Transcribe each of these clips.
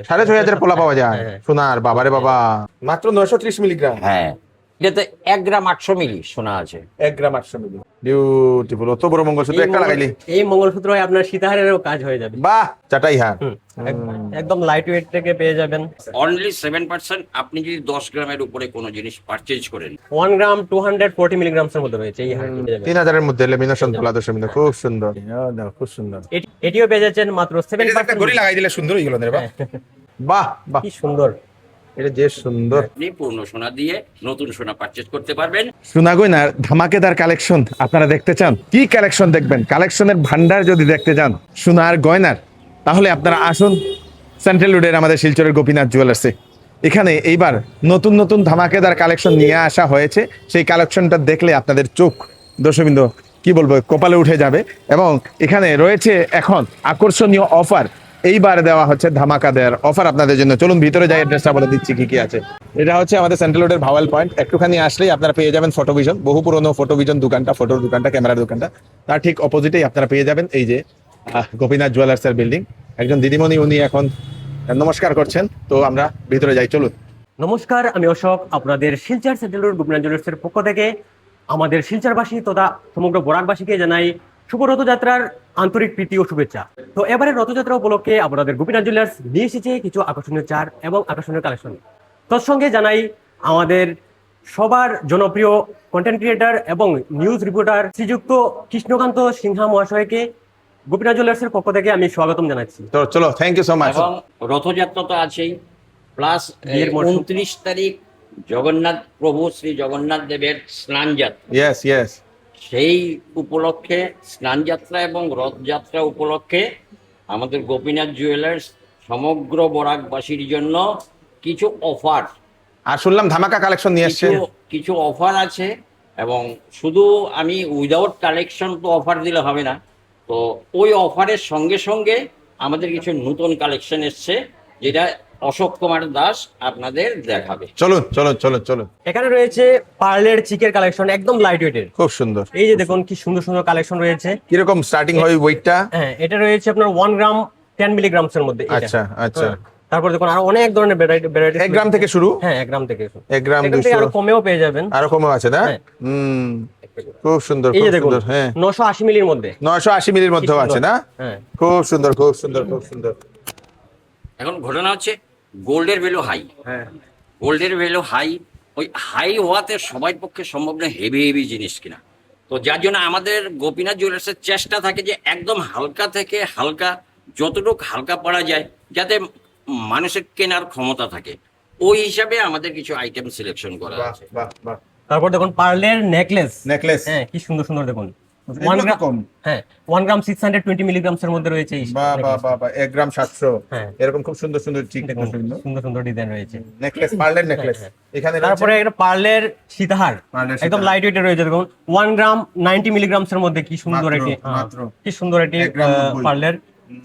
6,500 পোলা পাওয়া যায় সোনার, বাবারে বাবা, মাত্র 930 মিলিগ্রাম। হ্যাঁ, এটাতে 1 গ্রাম 800 মিলি সোনা আছে। 1 গ্রাম 800 মিলি, বিউটিফুল। অত বড় মঙ্গলসূত্র একটা লাগাইলি, এই মঙ্গলসূত্র আপনার সীতাহারেরও কাজ হয়ে যাবে। বাহ, চাটাই হ্যাঁ। একদম লাইট ওয়েট থেকে পেয়ে যাবেন। অনলি 7% আপনি যদি 10 গ্রামের উপরে কোনো জিনিস পারচেজ করেন। 1 গ্রাম 240 মিলিগ্রামস এর মধ্যে রয়েছে এই হারটি। 3000 এর মধ্যে লেমিনেশন পোলা, দর্শক বিন্দু, খুব সুন্দর, খুব সুন্দর। এটিও পেয়ে যাচ্ছেন মাত্র এটা একটা 7%। গড়ি লাগাই দিলে সুন্দর হয়ে গেল রে, বাহ বাহ বাহ, কি সুন্দর, এটা যে সুন্দর। আপনি পূর্ণ সোনা দিয়ে নতুন সোনা পারচেজ করতে পারবেন। সোনা গয়নার ধামাকেদার কালেকশন আপনারা দেখতে চান? কি কালেকশন দেখবেন? কালেকশনের ভান্ডার যদি দেখতে চান সোনার গয়নার, তাহলে আপনারা আসুন সেন্ট্রাল রোডের আমাদের শিলচরের গোপীনাথ জুয়েলার্সে। এখানে এইবার নতুন নতুন ধামাকেদার কালেকশন নিয়ে আসা হয়েছে। সেই কালেকশনটা দেখলে আপনাদের চোখ, দর্শকবৃন্দ, কি বলবো, কপালে উঠে যাবে। এবং এখানে রয়েছে এখন আকর্ষণীয় অফার। এইবার দেওয়া হচ্ছে ধামাকা দেওয়ার অফার আপনাদের জন্য। চলুন ভিতরে যাই, অ্যাড্রেসটা বলে দিচ্ছি কি কি আছে। এটা হচ্ছে আমাদের সেন্ট্রাল রোডের ভাওয়াল পয়েন্ট। একটুখানি আসলেই আপনারা পেয়ে যাবেন ফটোভিশন, বহু পুরনো ফটোভিশন দোকানটা, ফটোর দোকানটা, ক্যামেরার দোকানটা। তার ঠিক অপোজিটেই আপনারা পেয়ে যাবেন এই যে গোপীনাথ জুয়েলার্সের বিল্ডিং। একজন দিদিমণি, উনি এখন নমস্কার করছেন। তো আমরা ভিতরে যাই, চলুন। নমস্কার, আমি অশোক, আপনাদের শিলচর সেন্ট্রাল রোড গোপীনাথ জুয়েলার্সের পক্ষ থেকে আমাদের শিলচরবাসী তথা সমগ্র বরাকবাসীকে জানাই শুভ রথযাত্রার আন্তরিক প্রীতি ও শুভেচ্ছা। তো এবারে রথযাত্রা উপলক্ষে আপনাদের গোপীনাথ জুয়েলার্স নিয়ে এসেছে কিছু আকর্ষণীয় চার এবং আকর্ষণীয় কালেকশন। তৎসঙ্গে জানাই আমাদের সবার জনপ্রিয় কন্টেন্ট ক্রিয়েটর এবং নিউজ রিপোর্টার শ্রীযুক্ত কৃষ্ণকান্ত সিনহা মহাশয়কে গোপীনাথ জুয়েলার্সের পক্ষ থেকে আমি স্বাগতম জানাচ্ছি। তো চলো, থ্যাংক ইউ সো মাচ। এবং রথযাত্রা তো আছেই, প্লাস বিয়ের মরশুম। 29 তারিখ জগন্নাথ প্রভু শ্রী জগন্নাথ দেবের স্নান যাত্রা। Yes yes. সেই উপলক্ষে স্নান যাত্রা এবং রথযাত্রা উপলক্ষে আমাদের গোপীনাথ জুয়েলার্স সমগ্র বরাকবাসীর জন্য কিছু অফার, আর শুনলাম ধামাকা কালেকশন নিয়ে এসছে। কিছু অফার আছে। এবং শুধু আমি উইদাউট কালেকশন তো অফার দিলে হবে না, তো ওই অফারের সঙ্গে সঙ্গে আমাদের কিছু নতুন কালেকশন এসছে, যেটা অশোক কুমার দাস আপনাদের দেখাবে। চলুন চলুন চলুন চলুন। এখানে রয়েছে পার্লের চিকের কালেকশন, একদম লাইট ওয়েটের, খুব সুন্দর। এই যে দেখুন কি সুন্দর সুন্দর কালেকশন রয়েছে। কিরকম স্টার্টিং হয় ওয়েটটা? হ্যাঁ, এটা রয়েছে আপনার 1 গ্রাম 10 মিলিগ্রামস এর মধ্যে। আচ্ছা আচ্ছা। তারপর দেখুন আরো অনেক ধরনের ভ্যারাইটি 1 গ্রাম থেকে শুরু? হ্যাঁ, 1 গ্রাম থেকে 1 গ্রাম এখান থেকে 200, আরো কমেও পেয়ে যাবেন। আরো কমও আছে না? হ্যাঁ। খুব সুন্দর, এই খুব যে দেখুন সুন্দর। হ্যাঁ, 980 মিলির মধ্যে, 980 মিলির মধ্যেও কি আছে সুন্দর। না? হ্যাঁ, খুব সুন্দর, খুব সুন্দর, খুব সুন্দর। এখন ঘটনা হচ্ছে গোল্ডের ভ্যালু হাই। হ্যাঁ, গোল্ডের ভ্যালু হাই, ওই হাই হওয়াতে সবার পক্ষে সম্ভব না হেভি হেভি জিনিস কিনা। তো যার জন্য আমাদের গোপীনাথ জুয়েলার্সের চেষ্টা থাকে যে একদম হালকা থেকে হালকা, যতটুকু হালকা পড়া যায়, যাতে মানুষের কেনার ক্ষমতা থাকে, ওই হিসাবে আমাদের কিছু আইটেম সিলেকশন করা বাহ আছে। বাহ বাহ। তারপর দেখুন পার্লের নেকলেস। নেকলেস, হ্যাঁ, কি সুন্দর সুন্দর দেখুন। এগুলো 1 তো গ্রাম, কম। হ্যাঁ 1 গ্রাম 620 মিলিগ্রামস এর মধ্যে রয়েছে এই বাহ বাহ necklace। বাহ বাহ। 1 গ্রাম 700, হ্যাঁ। এরকম খুব সুন্দর সুন্দর চিক দেখুন সুন্দর সুন্দর ডিজাইন রয়েছে। নেকলেস, পার্লের নেকলেস। হ্যাঁ, এখানে তারপরে একটা পার্লের সীতাহার, পার্লের একদম সীতাহার। লাইট ওয়েটের রয়েছে দেখুন 1 গ্রাম 90 মিলিগ্রামস এর মধ্যে। কি সুন্দর মাত্র, এটি, মাত্র। কি সুন্দর এটি 1 গ্রাম 90। পার্লের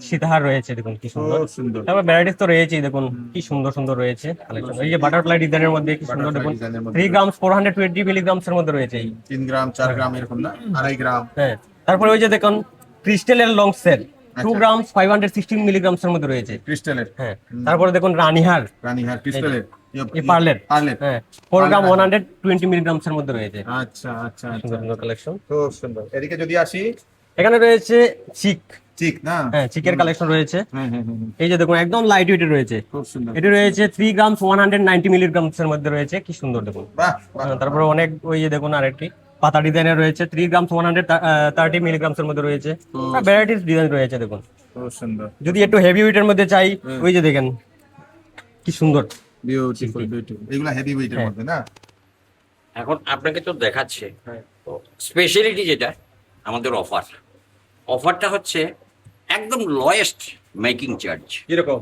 সীতাহার রয়েছে, দেখুন কি সুন্দর। খুব সুন্দর। তারপর ভ্যারাইটিস তো রয়েছেই, দেখুন কি সুন্দর সুন্দর রয়েছে কালেকশন। এই যে বাটারফ্লাই ডিজাইনের মধ্যে কি সুন্দর Butterfly দেখুন, design এর মধ্যে 3 গ্রাম 420 মিলিগ্রামস এর মধ্যে রয়েছে এই। 3 গ্রাম 4 গ্রাম এরকম না, 2.5 গ্রাম। হ্যাঁ, তারপরে ওই যে দেখুন ক্রিস্টালের লং সেট 2 আচ্ছা। গ্রাম 516 মিলিগ্রামস এর মধ্যে রয়েছে। ক্রিস্টালের, হ্যাঁ, তারপরে দেখুন রানীহার, রানীহার ক্রিস্টালের, এই পার্লের, পার্লের। হ্যাঁ 4 গ্রাম 120 মিলিগ্রামস এর মধ্যে রয়েছে। আচ্ছা আচ্ছা সুন্দর আচ্ছা, সুন্দর কালেকশন। খুব সুন্দর। এদিকে যদি আসি, এখানে রয়েছে চিক, ঠিক না? হ্যাঁ চিকের কালেকশন রয়েছে। হ্যাঁ হ্যাঁ হ্যাঁ, এই যে দেখুন একদম লাইট ওয়েটের রয়েছে। খুব সুন্দর। এটি রয়েছে 3 গ্রাম 190 মিলিগ্রামস এর মধ্যে রয়েছে, কি সুন্দর দেখুন। বাহ বাহ। তারপরে অনেক ওই যে দেখুন আরেকটি পাতা ডিজাইনের রয়েছে 3 গ্রাম 130 মিলিগ্রামস এর মধ্যে রয়েছে। ভ্যারাইটিস ডিজাইন রয়েছে দেখুন। খুব সুন্দর, যদি একটু হেভি ওয়েটের মধ্যে চাই, ওই যে দেখেন কি সুন্দর। Beautiful beautiful. এগুলা হেভি ওয়েটের হ্যাঁ। মধ্যে না? এখন আপনাকে তো দেখাচ্ছে, তো স্পেশালিটি যেটা আমাদের অফারটা হচ্ছে একদম লোয়েস্ট মেকিং চার্জ। কিরকম?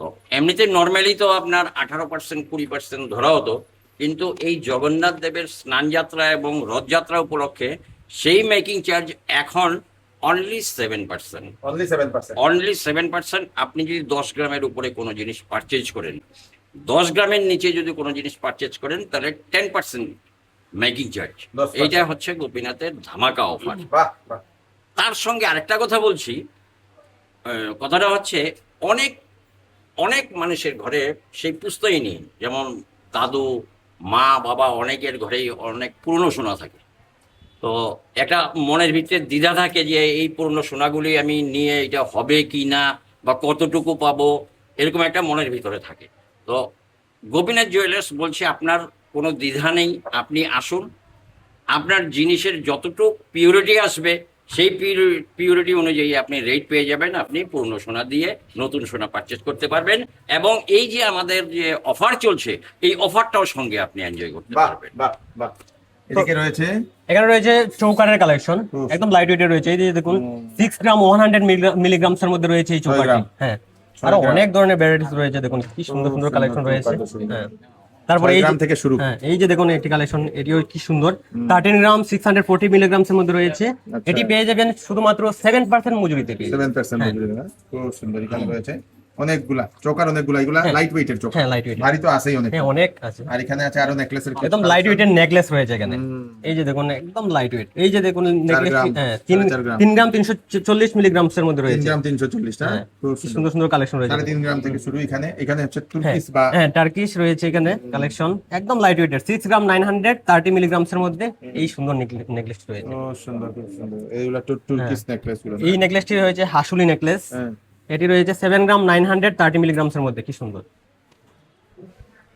তো এমনিতে নর্মালি তো আপনার 18% 20% ধরা হতো, কিন্তু এই জগন্নাথ দেবের স্নান যাত্রা এবং রথযাত্রা উপলক্ষে সেই মেকিং চার্জ এখন অনলি 7%। অনলি 7%। অনলি 7%। আপনি যদি 10 গ্রামের উপরে কোনো জিনিস পারচেজ করেন, 10 গ্রামের নিচে যদি কোনো জিনিস পারচেজ করেন, তাহলে 10% মেকিং চার্জ। 10%। এইটা হচ্ছে গোপীনাথের ধামাকা অফার। বাহ বাহ। তার সঙ্গে আরেকটা কথা বলছি, কথাটা হচ্ছে অনেক অনেক মানুষের ঘরে সেই পুস্তই নেই, যেমন দাদু, মা, বাবা অনেকের ঘরেই অনেক পুরনো সোনা থাকে। তো একটা মনের ভিতরে দ্বিধা থাকে যে এই পুরনো সোনাগুলি আমি নিয়ে এটা হবে কি না বা কতটুকু পাবো, এরকম একটা মনের ভিতরে থাকে। তো গোপীনাথ জুয়েলার্স বলছে আপনার কোনো দ্বিধা নেই, আপনি আসুন, আপনার জিনিসের যতটুকু পিউরিটি আসবে সেই পিউরিটি অনুযায়ী আপনি রেট পেয়ে যাবেন, আপনি পূর্ণ সোনা দিয়ে নতুন সোনা পারচেস করতে পারবেন। এবং এই যে আমাদের যে অফার চলছে, এই অফারটাও সঙ্গে আপনি এনজয় করতে বাহ পারবেন। বাহ বাহ। এদিকে রয়েছে এখানে রয়েছে চৌকারের কালেকশন, একদম লাইট ওয়েটের রয়েছে। এই যে দেখুন 6 গ্রাম 100 মিলিগ্রামস এর মধ্যে রয়েছে এই চৌকারটি। গ্রাম। হ্যাঁ, 6 আরো গ্রাম। অনেক ধরনের ভ্যারাইটিস রয়েছে, দেখুন কি সুন্দর সুন্দর সুন্দর কালেকশন রয়েছে। চৌকার সুন্দর। হ্যাঁ, তারপরে 6 এই গ্রাম যে- থেকে শুরু। হ্যাঁ, এই যে দেখুন একটি কালেকশন, এটিও কি সুন্দর, 13 গ্রাম 640 মিলিগ্রামস এর মধ্যে রয়েছে। আচ্ছা। এটি পেয়ে যাবেন শুধুমাত্র 7% মজুরিতে পেয়ে যাবেন। 7% মজুরি না? খুব সুন্দর। এখানে রয়েছে অনেকগুলা চৌকার, অনেকগুলা, এগুলা হ্যাঁ। লাইট ওয়েটের চৌকার। হ্যাঁ, light weight। ভারী তো আছেই অনেক। হ্যাঁ, অনেক আছে। আর এখানে আছে আরো নেকলেসের একদম লাইট ওয়েটের নেকলেস রয়েছে এখানে। এই যে দেখুন একদম লাইট ওয়েট। এই যে দেখুন নেকলেস, গ্রাম, হ্যাঁ, 4.5 গ্রাম। 3 গ্রাম 340 মিলিগ্রামস এর মধ্যে 3 রয়েছে। গ্রাম 340 টা। হ্যাঁ, খুব কি সুন্দর। সুন্দর সুন্দর কালেকশন রয়েছে। 3.5 গ্রাম থেকে শুরু। এখানে হচ্ছে হ্যাঁ, তুর্কিস বা হ্যাঁ, টার্কিশ রয়েছে এখানে কালেকশন, একদম লাইট ওয়েটের 6 গ্রাম 930 মিলিগ্রামস এর মধ্যে এই সুন্দর নেকলেস রয়েছে। ও সুন্দর, খুব সুন্দর। এইগুলা তুর্কিস নেকলেস গুলো। এই নেকলেসটি রয়েছে হাসুলি নেকলেস। হ্যাঁ। এটি রয়েছে 7 গ্রাম 930 মিলিগ্রামস এর মধ্যে, কি সুন্দর।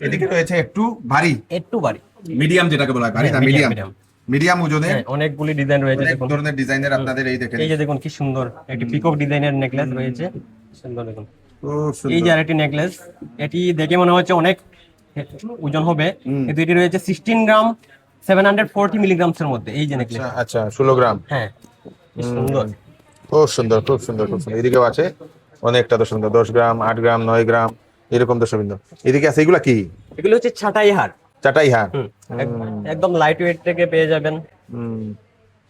এদিকে রয়েছে একটু ভারী, একটু বাড়ি, মিডিয়াম, যেটাকে বলা হয় ভারী না, হ্যাঁ, মিডিয়াম। medium। মিডিয়াম ওজনের হ্যাঁ, অনেকগুলি ডিজাইন রয়েছে অনেক দেখুন। ধরনের ডিজাইনের আপনাদের এই দেখেন। এই যে দেখুন কি সুন্দর একটি পিকক ডিজাইনের নেকলেস রয়েছে, সুন্দর দেখুন। খুব এই সুন্দর। যে আরেকটি নেকলেস, এটি দেখে মনে হচ্ছে অনেক ওজন হবে, কিন্তু এটি রয়েছে 16 গ্রাম 740 মিলিগ্রামস এর মধ্যে। এই যে নেকলেস, আচ্ছা আচ্ছা, 16 গ্রাম। হ্যাঁ, কি সুন্দর। খুব সুন্দর, খুব সুন্দর, খুব সুন্দর। এদিকেও আছে অনেকটা দর্শক, 10 গ্রাম, 8 গ্রাম, 9 গ্রাম, এরকম দর্শক। এদিকে আছে এগুলা কি? এগুলো হচ্ছে ছাটাই হার। চাটাই হার। একদম লাইট ওয়েট থেকে পেয়ে যাবেন। হুম।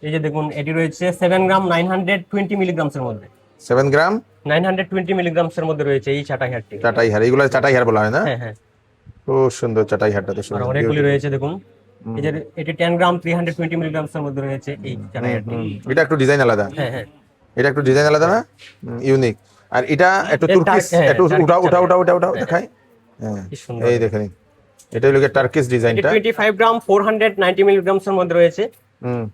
এই যে দেখুন এটি রয়েছে 7 গ্রাম 920 মিলিগ্রামস এর মধ্যে, 7 গ্রাম 920 মিলিগ্রামস এর মধ্যে রয়েছে এই ছাটাই হারটি। চাটাই হার। এগুলা চাটাই হার বলা হয় না? হ্যাঁ, হ্যাঁ, খুব সুন্দর চাটাই হারটা দর্শক। আর অনেকগুলি রয়েছে দেখুন। এই যে এটি 10 গ্রাম 320 মিলিগ্রামস এর মধ্যে রয়েছে এই ছাটাই হারটি। এটা একটু ডিজাইন আলাদা। হ্যাঁ, হ্যাঁ, এটা একটু ডিজাইন আলাদা না? ইউনিক। আর এটা একটু তুর্কিশ, হ্যাঁ, একটু টার্কিশ উঠাও দেখাই। হ্যাঁ, কি সুন্দর। এই দেখেন, এটা হলো টার্কিশ এটি ডিজাইনটা। 25 গ্রাম 490 মিলিগ্রামস এর মধ্যে রয়েছে।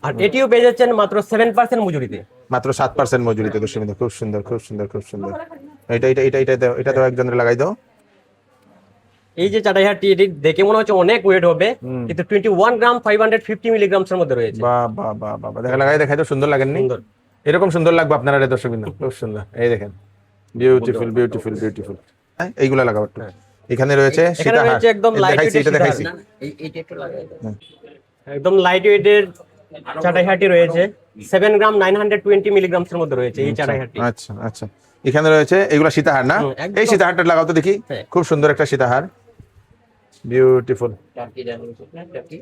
আর এটিও পেয়ে যাচ্ছেন মাত্র 7% মজুরিতে। মাত্র 7% মজুরিতে দর্শক। খুব সুন্দর, খুব সুন্দর, খুব সুন্দর। এটা দাও একজনের লাগাই দাও। এই যে চাটাই হারটি, এটি দেখে মনে হচ্ছে অনেক ওয়েট হবে, কিন্তু 21 গ্রাম 550 মিলিগ্রামস এর মধ্যে রয়েছে। বাহ বাহ বাহ বাহ, দেখাই তো সুন্দর লাগেননি? সুন্দর। এরকম সুন্দর লাগবে আপনারা দর্শক বিন্দু। খুব সুন্দর, এই দেখেন, বিউটিফুল বিউটিফুল বিউটিফুল। এইগুলা লাগাও একটু। এখানে রয়েছে এখানে সীতাহার। রয়েছে একদম লাইট দেখাইছি, এটা দেখাইছি। এইটা একটু লাগাই দাও। একদম লাইট ওয়েটের চাটাই হারটি রয়েছে 7 গ্রাম 920 মিলিগ্রামস এর মধ্যে রয়েছে এই চাটাই হারটি। আচ্ছা আচ্ছা, এখানে রয়েছে এগুলা সীতাহার না? একদম। এই সীতাহারটা লাগাও তো দেখি। হ্যাঁ। খুব সুন্দর একটা সীতাহার, বিউটিফুল। টার্কি ডায়মন্ড না, টার্কি।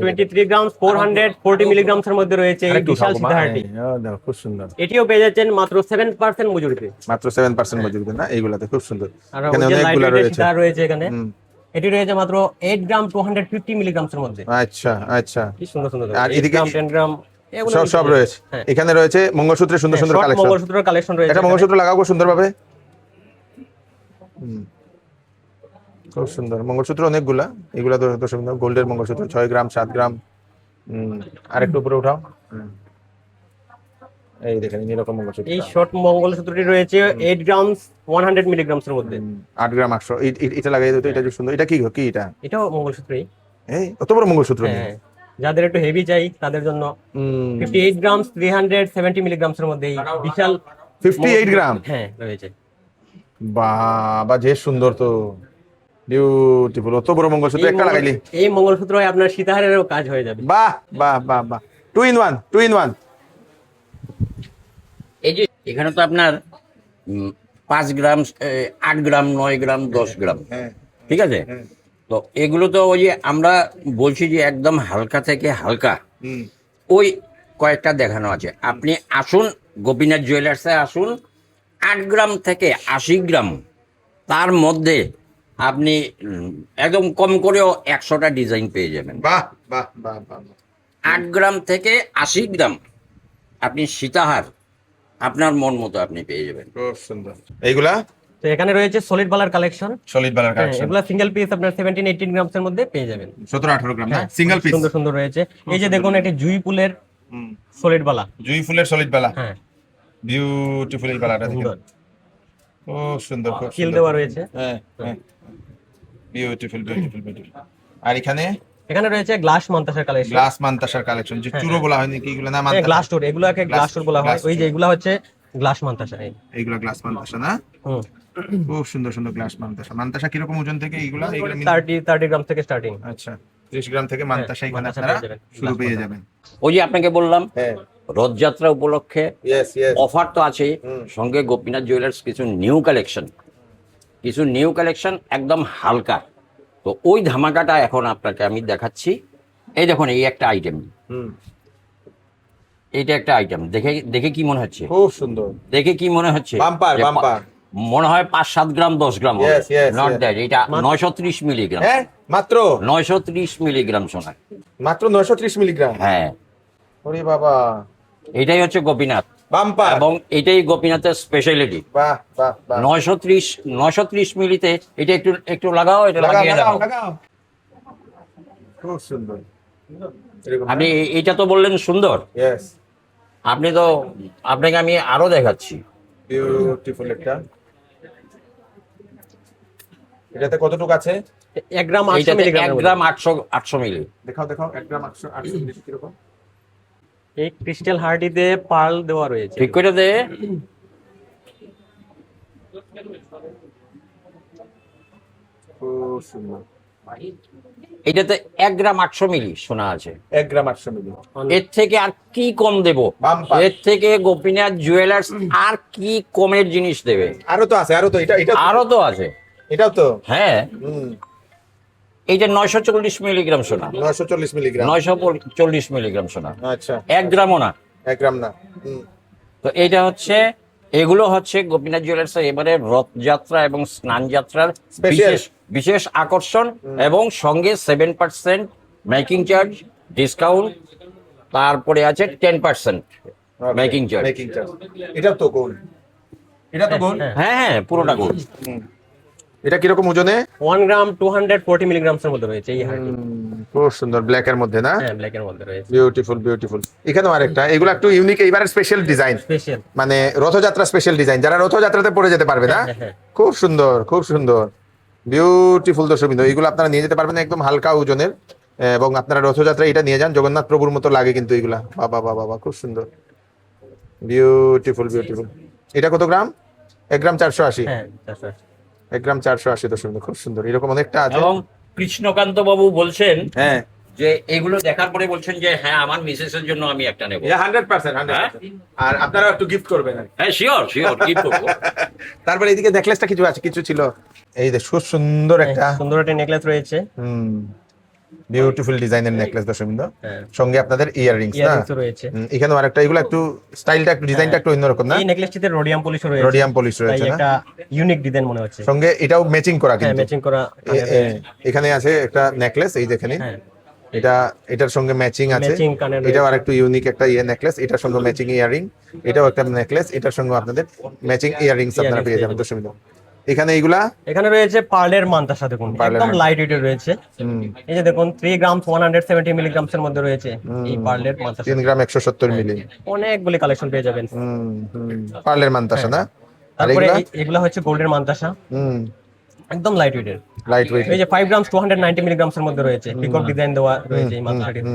23 গ্রাম 440 মিলিগ্রামস এর মধ্যে রয়েছে এই বিশাল সীতাহারটি। খুব সুন্দর। এটিও পেয়ে যাচ্ছেন মাত্র 7% মজুরিতে। মাত্র 7% মজুরি না? এইগুলাতে খুব সুন্দর। আর এখানে ওই যে লাইট অনেকগুলা ওয়েটের রয়েছে। সীতাহার রয়েছে এখানে। এটি রয়েছে মাত্র 8 গ্রাম 250 মিলিগ্রামস এর মধ্যে। আচ্ছা আচ্ছা। কি সুন্দর সুন্দর। আর 8 এদিকে গ্রাম 10 গ্রাম এগুলো সব রয়েছে। হ্যাঁ। এখানে রয়েছে মঙ্গলসূত্রের সুন্দর সুন্দর শর্ট কালেকশন। মঙ্গলসূত্রের কালেকশন রয়েছে। এটা মঙ্গলসূত্র লাগাবো সুন্দর ভাবে। খুব সুন্দর মঙ্গলসূত্র অনেকগুলা। এগুলা দর্শক গোল্ডের মঙ্গলসূত্র 6 গ্রাম 7 গ্রাম। আর একটু উপরে উঠাও। এই দেখেন এরকম মঙ্গলসূত্র। এই শর্ট মঙ্গলসূত্রটি রয়েছে 8 গ্রাম 100 মিলিগ্রামস এর মধ্যে। 8 গ্রাম 800। এটা লাগাই দিও তো, এটা যে সুন্দর। এটা কি কি এটা? এটাও মঙ্গলসূত্রই। এই অত বড় মঙ্গলসূত্র নেই। হ্যাঁ, যাদের একটু হেভি চাই তাদের জন্য 58 গ্রাম 370 মিলিগ্রামস এর মধ্যে এই বিশাল 58 গ্রাম। হ্যাঁ রয়েছে। বাবা যে সুন্দর তো, বিউটিফুল। অত বড় মঙ্গলসূত্র একটা লাগাইলি। এই মঙ্গলসূত্র আপনার সীতাহারেরও কাজ হয়ে যাবে। বাহ বাহ বাহ বাহ, 2 in 1, 2 in 1। এই যে এখানে তো আপনার 5 গ্রাম 8 গ্রাম 9 গ্রাম 10 গ্রাম, ঠিক আছে? তো এগুলো তো ওই যে আমরা বলছি যে একদম হালকা থেকে হালকা, ওই কয়েকটা দেখানো আছে। আপনি আসুন গোপীনাথ জুয়েলার্সে আসুন, 8 গ্রাম থেকে 80 গ্রাম, তার মধ্যে আপনি একদম কম করেও 100টা ডিজাইন পেয়ে যাবেন। বাহ বাহ বাহ বাহ। 8 গ্রাম থেকে 80 গ্রাম আপনি সীতাহার আপনার মন মতো আপনি পেয়ে যাবেন। খুব সুন্দর। এইগুলা তো এখানে রয়েছে সলিড বালার কালেকশন। সলিড বালার কালেকশন এগুলা সিঙ্গেল পিস আপনার 17-18 গ্রামস এর মধ্যে পেয়ে যাবেন। 17-18 গ্রাম না, হ্যাঁ, সিঙ্গেল পিস। সুন্দর সুন্দর রয়েছে। এই যে দেখুন একটা জুই ফুলের সলিড বালা। জুই ফুলের সলিড বালা, হ্যাঁ বিউটিফুল এই বালাটা দেখুন, সুন্দর, খুব সুন্দর, খুব কিল সুন্দর। দেওয়া রয়েছে। হ্যাঁ হ্যাঁ, বিউটিফুল বিউটিফুল বিউটিফুল। আর এখানে রয়েছে গ্লাস মান্তাসার কালেকশন। গ্লাস মান্তাসার কালেকশন, যে চুরো বলা হয় নাকি এগুলো, না হ্যাঁ মান্তাসা, গ্লাস টুর, এগুলাকে গ্লাস টুর বলা হয়। glass ওই যে tour। এগুলা হচ্ছে গ্লাস মান্তাসা। এইগুলা গ্লাস মান্তাসা না, হুম, খুব সুন্দর সুন্দর গ্লাস মান্তাসা। মান্তাসা কিরকম ওজন থেকে এইগুলা? এইগুলা 30 গ্রাম থেকে স্টার্টিং। আচ্ছা, 30 গ্রাম থেকে মান্তাসা এখানে মান্তাসা আপনারা পেয়ে যাবেন, শুরু glass পেয়ে মান্তাসা। যাবেন। ওই যে আপনাকে বললাম হ্যাঁ, রথযাত্রা উপলক্ষে ইয়েস ইয়েস, অফার তো আছেই, সঙ্গে গোপীনাথ জুয়েলার্স কিছু নিউ কালেকশন একদম হালকা। তো ওই ধামাকাটা এখন আপনাকে আমি দেখাচ্ছি। এই দেখুন, এই একটা আইটেম, এইটা একটা আইটেম, দেখে দেখে কি মনে হচ্ছে? খুব সুন্দর, দেখে কি মনে হচ্ছে? বাম্পার যে বাম্পার, মনে হয় 5-7 গ্রাম 10 গ্রাম হবে। Yes, yes, not yes. That, এটা 930 মিলিগ্রাম। হ্যাঁ মাত্র 930 মিলিগ্রাম সোনা। মাত্র 930 মিলিগ্রাম। হ্যাঁ, ওরে বাবা, এটাই হচ্ছে গোপীনাথ, বাম্পার, এবং এটাই গোপীনাথের স্পেশালিটি। বাহ বাহ বাহ, 930 মিলিতে এটা একটু একটু লাগাও, এটা লাগাও লাগিয়ে লাগাও দাও। লাগাও, খুব সুন্দর। এরকম আপনি এটা তো বললেন সুন্দর, ইয়েস, আপনাকে আমি আরো দেখাচ্ছি। বিউটিফুল একটা। এটাতে কতটুকু আছে? 1 গ্রাম 800 এইটাতে মিলিগ্রাম। 1 গ্রাম 800 মিলি। দেখাও দেখাও, 1 গ্রাম 800 মিলি কিরকম? এই ক্রিস্টাল হার্ডিতে পার্ল দেওয়া রয়েছে। ঠিক করে দে। খুব সুন্দর। এটাতে 1 গ্রাম 800 মিলি সোনা আছে। 1 গ্রাম 800 মিলি, এর থেকে আর কি কম দেব? বাম্পার। এর থেকে গোপীনাথ জুয়েলার্স আর কি কমের জিনিস দেবে? আরো তো আছে, আরো তো, এটা এটা আরো তো আছে। এটাও তো, হ্যাঁ, হুম, এইটা 940 মিলিগ্রাম সোনা, 940 মিলিগ্রাম। 940 মিলিগ্রাম সোনা, আচ্ছা, 1 গ্রামও না। 1 গ্রাম না, হুম, তো এইটা হচ্ছে, এগুলো হচ্ছে গোপীনাথ জুয়েলার্স এবারে রথযাত্রা এবং স্নান যাত্রার Special। বিশেষ বিশেষ আকর্ষণ, এবং সঙ্গে 7% মেকিং চার্জ ডিসকাউন্ট, তারপরে আছে 10% মেকিং চার্জ। Making charge. এটাও তো গোল্ড, এটা তো গোল্ড। হ্যাঁ হ্যাঁ, পুরোটা গোল্ড। এটা কিরকম ওজনে? 1 গ্রাম 240 মিলিগ্রামস এর মধ্যে রয়েছে এই হার্ডি। খুব সুন্দর, ব্ল্যাক এর মধ্যে না, হ্যাঁ ব্ল্যাক এর মধ্যে রয়েছে। Beautiful beautiful. এখানেও আরেকটা, এগুলো একটু ইউনিক, এইবারের স্পেশাল ডিজাইন, স্পেশাল। মানে রথযাত্রা স্পেশাল ডিজাইন, যারা রথযাত্রাতে পরে যেতে পারবে না, হ্যাঁ, হ্যাঁ। খুব সুন্দর খুব সুন্দর, বিউটিফুল দর্শকবৃন্দ। এইগুলো আপনারা নিয়ে যেতে পারবেন একদম হালকা ওজনের, এবং আপনারা রথযাত্রা এটা নিয়ে যান, জগন্নাথ প্রভুর মতো লাগে কিন্তু এগুলা, বাবা বাবা বাবা, খুব সুন্দর, বিউটিফুল বিউটিফুল। এটা কত গ্রাম? 1 গ্রাম 480, হ্যাঁ 480। 1 গ্রাম 480 দর্শকবৃন্দ, খুব সুন্দর, এরকম অনেকটা আছে। এবং কৃষ্ণকান্ত বাবু বলছেন হ্যাঁ, যে এগুলো দেখার পরে বলছেন যে হ্যাঁ, আমার মিসেসের জন্য আমি একটা নেব। 100%, আর আপনারা একটু গিফট করবেন। হ্যাঁ, শিওর শিওর, কি করবো। তারপরে এইদিকে নেকলেসটা কিছু আছে, কিছু ছিল, এই যে খুব সুন্দর একটা, সুন্দর একটা নেকলেস রয়েছে। বিউটিফুল ডিজাইনের নেকলেস দর্শকবৃন্দ, হ্যাঁ। সঙ্গে আপনাদের ইয়াররিংস না, ইয়ারিংস রয়েছে। এখানেও আরেকটা, এগুলো একটু স্টাইলটা একটু ডিজাইনটা একটু অন্যরকম না, এই নেকলেসটিতে রোডিয়াম পলিশ রয়েছে। রোডিয়াম পলিশ রয়েছে তাই না, একটা ইউনিক ডিজাইন মনে হচ্ছে। সঙ্গে এটাও ম্যাচিং করা হ্যাঁ কিন্তু, ম্যাচিং করা। এখানে আছে একটা নেকলেস, এই দেখেন, হ্যাঁ এটা এটার সঙ্গে ম্যাচিং আছে, Matching কানের রয়েছে। এটাও আরেকটু ইউনিক একটা নেকলেস, এটার সঙ্গে ম্যাচিং ইয়ারিং, এটাও একটা নেকলেস, এটার সঙ্গে আপনাদের ম্যাচিং ইয়ারিংস আপনারা পেয়ে যাবেন দর্শকবৃন্দ। এখানে এইগুলা এখানে রয়েছে পার্লের মান্তাসা, দেখুন পার্লের একদম মান্তাসা। লাইট ওয়েটের রয়েছে। এই যে দেখুন 3 গ্রাম 170 মিলিগ্রামস এর মধ্যে রয়েছে এই পার্লের মান্তাসা। 3 গ্রাম 170 মিলি, অনেকগুলি কালেকশন পেয়ে যাবেন। পার্লের মান্তাসা না, আর তারপরে এগুলা এগুলা হচ্ছে গোল্ডের মান্তাসা, একদম লাইট ওয়েটের। লাইট ওয়েট, এই যে 5 গ্রাম 290 মিলিগ্রামস এর মধ্যে রয়েছে, পিকক ডিজাইন দেওয়া রয়েছে এই মান্তাসাটির।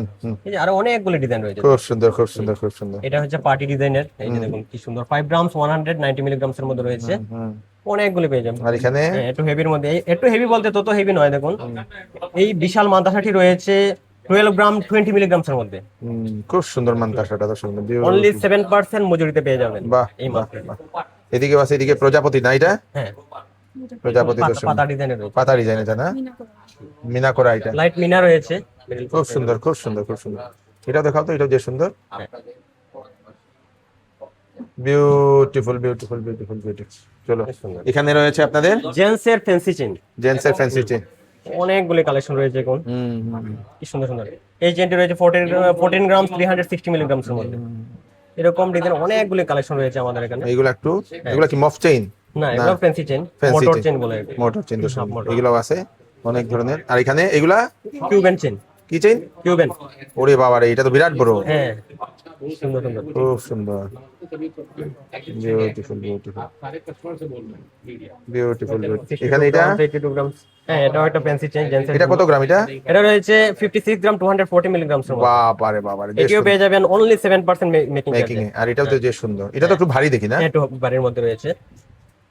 এই যে আরো অনেকগুলি ডিজাইন রয়েছে। খুব সুন্দর খুব সুন্দর খুব সুন্দর, এটা হচ্ছে পার্টি ডিজাইনের। এই যে দেখুন কি সুন্দর, 5 গ্রাম 190 মিলিগ্রামস এর মধ্যে রয়েছে। অনেকগুলি পেয়ে যাবেন। আর এখানে হ্যাঁ, একটু হেভির মধ্যে, একটু হেভি বলতে তত হেভি নয়, দেখুন এই বিশাল মান্তাসাটি রয়েছে 12 গ্রাম 20 মিলিগ্রামস এর মধ্যে। খুব সুন্দর মান্তাসাটা তো সুন্দর, অনলি 7% মজুরিতে পেয়ে যাবেন বাহ এই বাহ, মান্তাসাটি। বাহ। এদিকে আছে, এদিকে প্রজাপতি না, এটা হ্যাঁ প্রজাপতি তো পাতা ডিজাইনের রয়েছে। পাতা ডিজাইন, এটা না মিনা করা, এটা লাইট মিনা রয়েছে। খুব সুন্দর খুব সুন্দর খুব সুন্দর। এটা দেখাও তো, এটা যে সুন্দর, বিউটিফুল বিউটিফুল বিউটিফুল বিউটিফুল। চলো, সুন্দর। এখানে রয়েছে আপনাদের জেন্টসের ফ্যান্সি চেইন, জেন্টসের ফ্যান্সি চেইন, অনেকগুলি কালেকশন রয়েছে এখন। কি সুন্দর সুন্দর এই চেইনটি রয়েছে 14 গ্রাম 360 মিলিগ্রামস এর মধ্যে। এরকম ডিজাইন অনেকগুলি কালেকশন রয়েছে আমাদের এখানে। এইগুলো একটু, এগুলো কি মফ চেইন? না এগুলো fancy chain, Fancy motor chain। Chain বলে এটা। মোটর চেন দর্শক motor। এগুলো আছে অনেক ধরনের। আর এখানে এগুলা কিউবেন চেন, কি চেন? কিউবেন। ওরে বাবা রে, এটা তো বিরাট বড়, হ্যাঁ সুন্দর সুন্দর। খুব সুন্দর, বিউটিফুল বিউটিফুল বিউটিফুল। এখানে এটা 82 গ্রাম। হ্যাঁ এটাও একটা ফ্যান্সি চেন জেন্টসের। এটা কত গ্রাম? এটা এটা রয়েছে 56 গ্রাম 240 মিলিগ্রাম এর মধ্যে। বাবারে বাবারে, এটিও পেয়ে যাবেন অনলি 7% মেকিং মেকিং চার্জ। এ। আর এটাও তো যে সুন্দর, এটা তো একটু ভারী দেখি না? একটু বাড়ির মধ্যে রয়েছে।